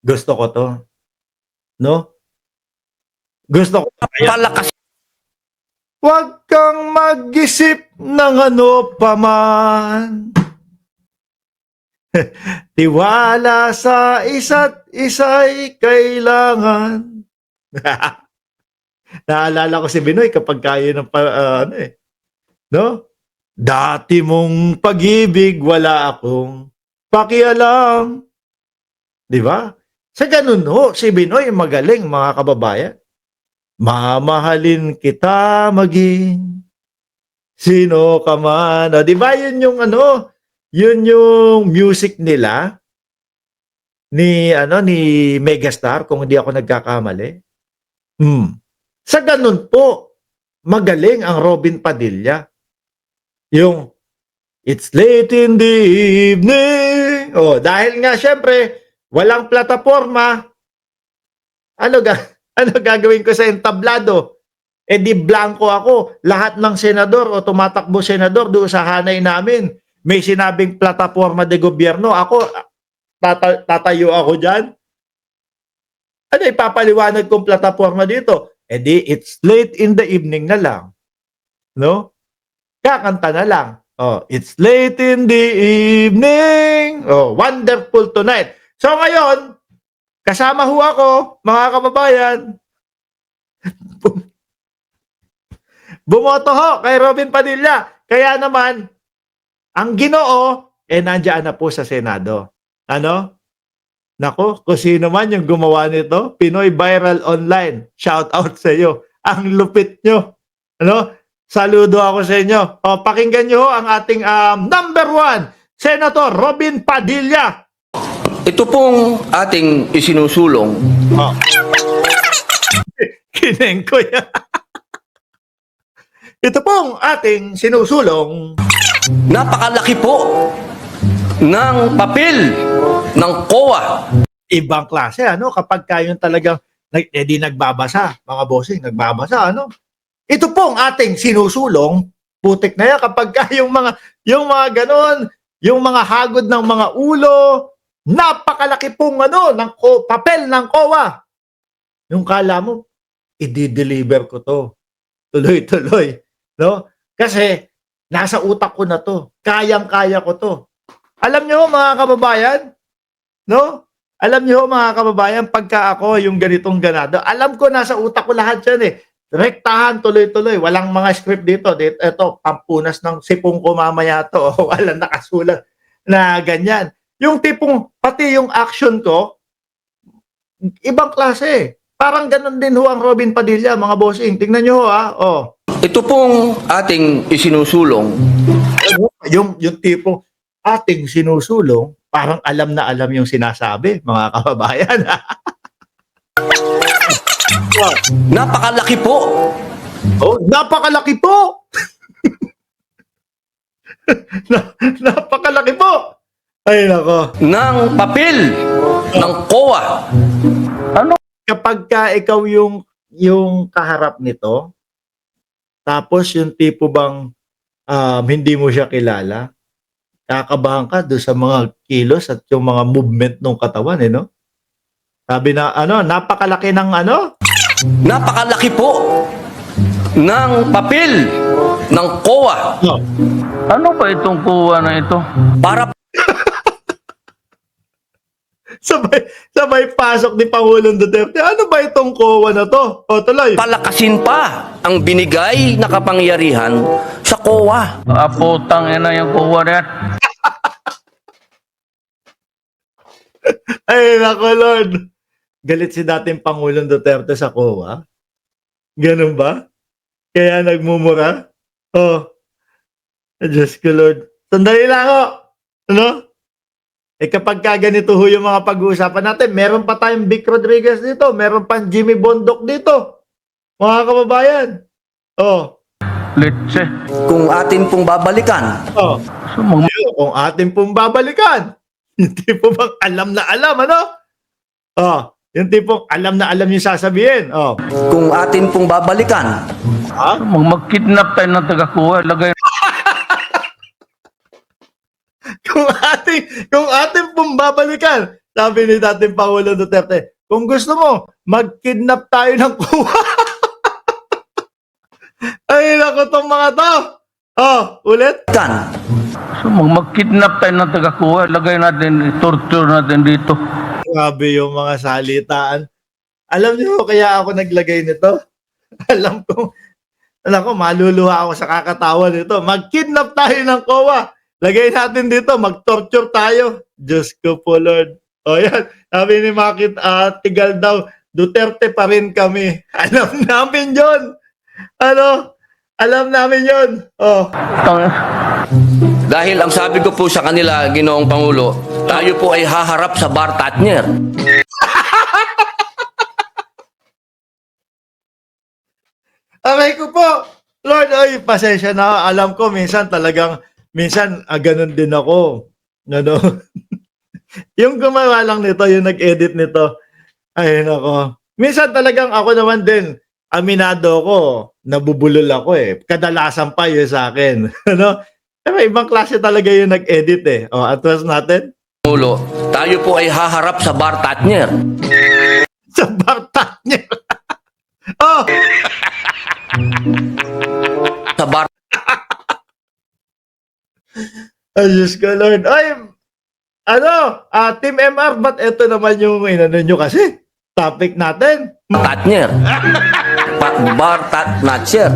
Gusto ko 'to, 'no? Gusto ko 'to kaya Palakas. huwag kang mag-isip ng ano pa man. Tiwala sa isa't isa'y kailangan. Naalala ko si Binoy kapag kaya ng ano, eh, 'no? Dati mong pag-ibig wala akong pakialam, 'di ba? Sa ganun ho, si Binoy magaling mga kababayan. Mamahalin kita maging sino ka man. O, 'di ba yun yung ano, yun yung music nila ni ano, ni Megastar kung hindi ako nagkakamali. Sa ganun po, magaling ang Robin Padilla. Yung It's late in the evening. Oh, dahil nga syempre walang plataporma, ano ga ano gagawin ko sa entablado? Eh di blanco ako. Lahat ng senador o tumatakbo senador doon sa hanay namin, may sinabing plataporma de gobyerno. Ako, tatayo ako dyan. Ano ipapaliwanag kong plataporma dito? Eh di, it's late in the evening na lang. No? Kakanta na lang. Oh, it's late in the evening. Oh, wonderful tonight. So ngayon, kasama ho ako, mga kababayan. Bumoto ho kay Robin Padilla. Kaya naman, ang Ginoo, nandiyan na po sa Senado. Ano? Nako, kung sino man yung gumawa nito, Pinoy Viral Online, shout out sa iyo. Ang lupit nyo. Ano? Saludo ako sa inyo. O, pakinggan nyo ang ating number 1, Senator Robin Padilla. Ito pong ating isinusulong. Oh. Kineng ko yan. Ito pong ating sinusulong. Napakalaki po ng papel ng COA. Ibang klase, ano? Kapag kayo talagang di nagbabasa, mga bossing, nagbabasa, ano? Ito pong ating sinusulong, putik na yan, kapag yung mga ganon, yung mga hagod ng mga ulo, napakalaki pong ano, papel ng COA. Yung kala mo, i-deliver ko to. Tuloy-tuloy. No? Kasi, nasa utak ko na to. Kayang-kaya ko to. Alam nyo mga kababayan, no? Alam nyo mga kababayan, pagka ako yung ganitong ganado, alam ko nasa utak ko lahat yan eh. Rektahan, tuloy-tuloy. Walang mga script dito. Ito, pampunas ng sipong ko mamaya to. Walang nakasulat na ganyan. Yung tipong, pati yung action ko, ibang klase. Parang ganun din ho ang Robin Padilla, mga bossing. Tingnan nyo ho, ha. Oh. Ito pong ating isinusulong. Yung tipong ating sinusulong, parang alam na alam yung sinasabi, mga kababayan. Napakalaki po. Oh, napakalaki po. Napakalaki po. Ay nako. Ng papel ng COA. Ano kapag ka ikaw yung kaharap nito, tapos yung tipo bang hindi mo siya kilala, kakabahan ka doon sa mga kilos at yung mga movement ng katawan, eh, no? Sabi na, ano, napakalaki ng ano? Napakalaki po ng papel ng COA. No. Ano ba itong kuha na ito? Para Sabay pasok ni Pangulong Duterte. Ano ba itong COA na to? O, tuloy. palakasin pa ang binigay na kapangyarihan sa COA. Putang ina yung kuha na yan. Ay, nako, Lord. Galit si dating Pangulong Duterte sa COA? Ganun ba? Kaya nagmumura? Oh. Diyos ko, Lord. Sandali lang ho. Ano? Kapag ganito ho yung mga pag-uusapan natin, meron pa tayong Vic Rodriguez dito, meron pa Jimmy Bondoc dito. Mga kababayan. Oh. Litse. Kung atin pong babalikan, Oh. Kung atin pong babalikan, yung tipo bang alam na alam, ano? Oh. Yung tipong alam na alam yung sasabihin. Oh. kung atin pong babalikan, Ha? Mag-kidnap tayo ng taga-kuha. Lagay Kung ating pong babalikan, Sabi ni dating Pangulo Duterte, kung gusto mo, mag-kidnap tayo ng kuha. Ay, naku tong mga to. Oh, ulit. Tan. So, mag-kidnap tayo ng taga-kuha, lagay natin, torture natin dito. Grabe yung mga salitaan. Alam niyo kaya ako naglagay nito? Alam ko, maluluha ako sa kakatawa nito. Mag-kidnap tayo ng COA. Lagay natin dito, mag-torture tayo. Diyos ko po, Lord. O yan, sabi ni Makit Tigal daw, Duterte pa rin kami. Alam namin yon. Ano? Alam namin yon. Oh. Dahil ang sabi ko po sa kanila, Ginoong Pangulo, tayo po ay haharap sa Bar Tatner. Aray ko po, Lord, ay, pasensya na. Alam ko, minsan ganun din ako. Ano? Yung gumawa lang nito, yung nag-edit nito, ay nako. Minsan talagang ako naman din, aminado ko, nabubulol ako eh. Kadalasan pa yun sa akin. Ano? Pero ibang klase talaga yung nag-edit eh. O, atras natin. Pangulo, tayo po ay haharap sa Bar Tatner. Sa bartak niya. Oh! Sa Bar Ay, Diyos ko, Lord. Ay, Team MR, ba't ito naman yung inano nyo kasi? Topic natin. Tatner. Bar Tatner.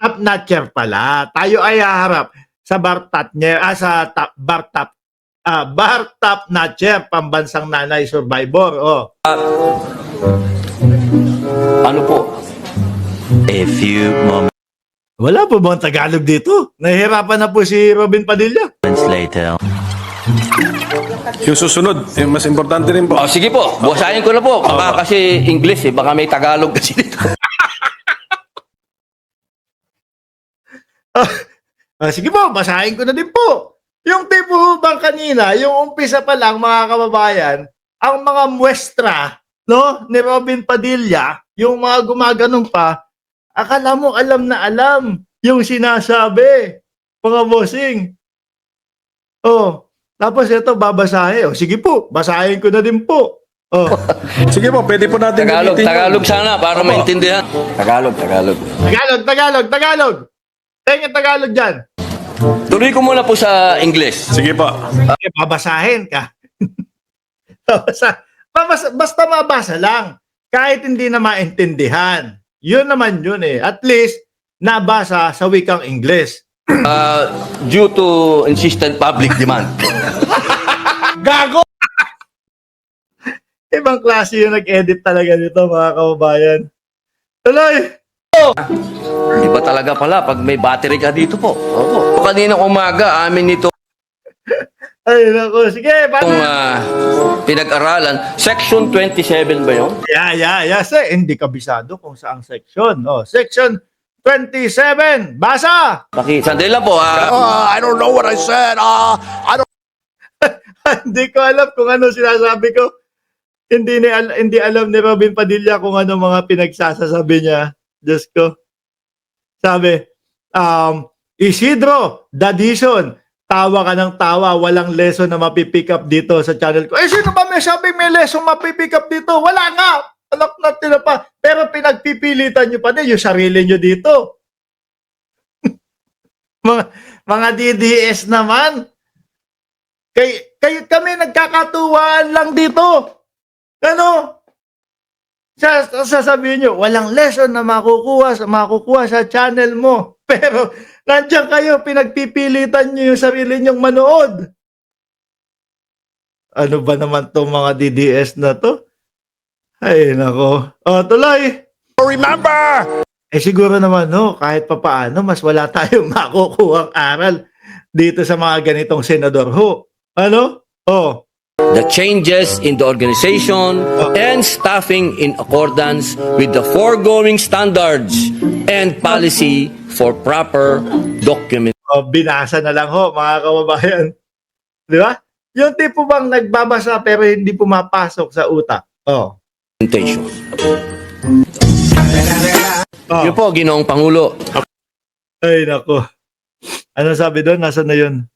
Top notcher pala. Tayo ay haharap sa bar tatner, bar top notcher, pambansang nanay survivor. Oh. Ano po? A few moments Wala po bang Tagalog dito? Nahihirapan na po si Robin Padilla. later. Yung susunod, yung mas importante rin po. Oh, sige po, buhasahin ko na po. Baka kasi English eh, baka may Tagalog kasi dito. Sige po, basahin ko na din po. Yung tipo bang kanina, yung umpisa pa lang mga kababayan, ang mga muestra, no, ni Robin Padilla, yung mga gumaganon pa, akala mo alam na alam yung sinasabi, mga bossing. Oh, tapos ito babasahin. Oh, sige po, basahin ko na din po. Oh, Sige po, pwede po natin Tagalog, gamitin Tagalog sana para maintindihan. Tagalog. Tagalog. Tingin Tagalog dyan. Tuloy ko muna po sa English. Sige po. Okay, babasahin ka. Basta mabasa lang. Kahit hindi na maintindihan. Yun naman yun eh. At least, nabasa sa wikang English. Due to insistent public demand. Gago! Ibang klase yung nag-edit talaga nito, mga kababayan. Tuloy! Iba talaga pala pag may battery ka dito po. Opo. Kaninang umaga, amin nito Ay, naku. Sige, itong pinag-aralan. Section 27 ba yun? Yeah. Hindi kabisado kung saang section. Oh, section 27. Basa! Sandali lang po. I don't know what I said. Hindi ko alam kung ano sinasabi ko. Hindi alam ni Robin Padilla kung ano mga pinagsasasabi niya. Diyos ko. Sabi, Isidro, Dadison, tawa ka ng tawa, walang lesson na mapipick up dito sa channel ko. Sino ba may sabi may lesson mapipick up dito? Wala nga! Anak natin na pa. Pero pinagpipilitan nyo pa din yung sarili nyo dito. mga DDS naman. Kami nagkakatuwaan lang dito. Ano? Sasabihin nyo, walang lesson na makukuha sa channel mo. Pero nandiyan kayo, pinagpipilitan nyo yung sarili nyong manood. Ano ba naman tong mga DDS na to? Ay, nako. O, tuloy. Remember! Siguro naman, no, kahit papaano, mas wala tayong makukuhang aral dito sa mga ganitong senador ho. Ano? Oh. The changes in the organization and staffing in accordance with the foregoing standards and policy for proper documentation. Binasa na lang ho, mga kababayan. Di ba? Yung tipo bang nagbabasa pero hindi pumapasok sa utak. Oh. Yun po, Ginoong Pangulo. Ay, nako. Ano sabi doon? Nasaan na yun?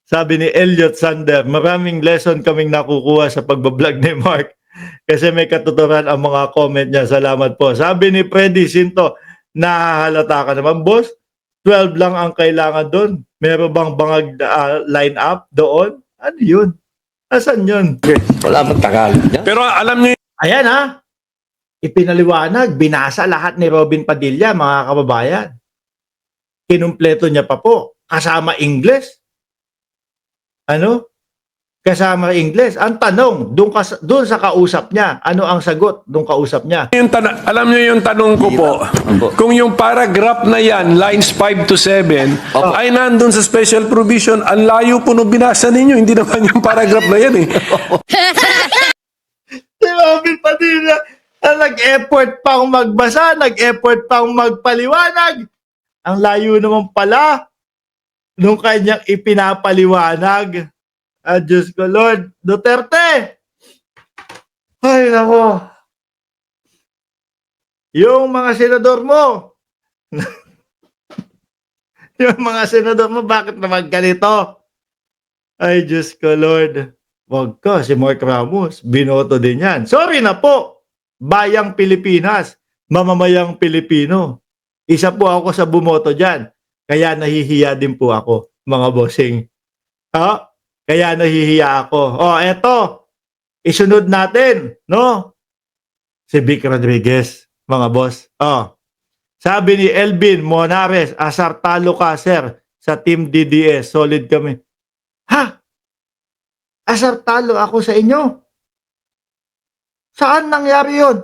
Sabi ni Elliot Sander, maraming lesson kaming nakukuha sa pagbablog ni Mark kasi may katuturan ang mga comment niya. Salamat po. Sabi ni Freddy Sinto, nahahalata ka naman, boss. 12 lang ang kailangan doon. Meron bang bangag line up doon? Ano yun? Asan yun? Wala bang Tagalog niya? Pero alam niyo Ayan ha. Ipinaliwanag, binasa lahat ni Robin Padilla, mga kababayan. Kinumpleto niya pa po. Kasama English. Ano? Kasama English. Ang tanong, doon sa kausap niya, ano ang sagot doon kausap niya? alam niyo yung tanong ko po. Kung yung paragraph na yan, lines 5 to 7, Opo. ay nandun sa special provision, ang layo po nung binasa ninyo. Hindi naman yung paragraph na yan eh. Si Robin Padilla, nag-effort pang magbasa, nag-effort pang magpaliwanag. Ang layo naman pala nung kanyang ipinapaliwanag. Diyos ko, Lord. Duterte! Ay, nako. Yung mga senador mo, bakit naman ganito? Ay, Diyos ko, Lord. Wag ka, si Mark Ramos, binoto din yan. Sorry na po, bayang Pilipinas, mamamayang Pilipino. Isa po ako sa bumoto dyan. Kaya nahihiya din po ako, mga bossing. Ha? Kaya nahihiya ako. Eto, isunod natin, no? Si Vic Rodriguez, mga boss. Sabi ni Elvin Monares, asar talo ka, sir, sa Team DDS. Solid kami. Ha? Asar talo ako sa inyo? Saan nangyari yun?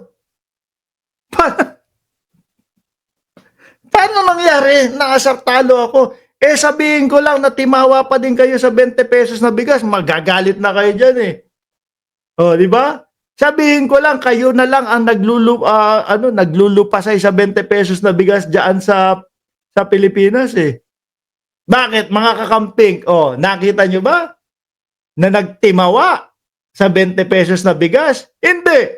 Paano nangyari na asar talo ako? Sabihin ko lang na timawa pa din kayo sa 20 pesos na bigas, magagalit na kayo dyan eh. Di ba? Sabihin ko lang, kayo na lang ang naglulupasay sa 20 pesos na bigas dyan sa Pilipinas eh. Bakit? Mga kakamping, nakita nyo ba? Na nagtimawa sa 20 pesos na bigas? Hindi.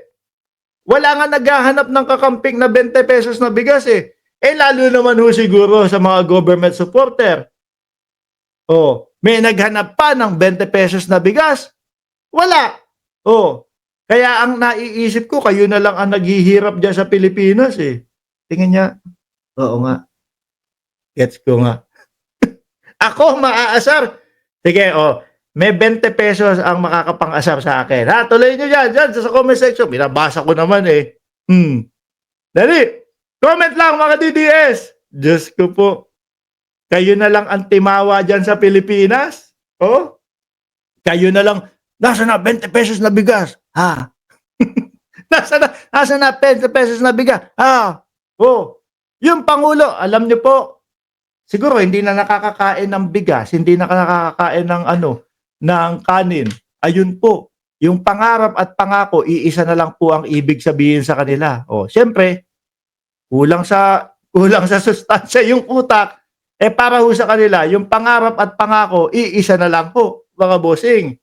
Wala nga naghahanap ng kakamping na 20 pesos na bigas eh. Lalo naman ho siguro sa mga government supporter. May naghanap pa ng 20 pesos na bigas? Wala. Kaya ang naiisip ko, kayo na lang ang naghihirap dyan sa Pilipinas eh. Tingin niya, oo nga. Gets ko nga. Ako maaasar. Sige, may 20 pesos ang makakapang-asar sa akin. Ha, tuloy nyo dyan sa comment section. Binabasa ko naman eh. Dali. Comment lang mga DDS. Diyos ko po. Kayo na lang ang timawa dyan sa Pilipinas? Kayo na lang, nasa na 20 pesos na bigas? Ha? nasa na 20 pesos na bigas? Ha? Yung Pangulo, alam niyo po, siguro hindi na nakakakain ng bigas, hindi na nakakakain ng ng kanin. Ayun po, yung pangarap at pangako, iisa na lang po ang ibig sabihin sa kanila. Siyempre, kulang sa sustansya yung utak, para ho sa kanila, yung pangarap at pangako, iisa na lang po, mga bossing.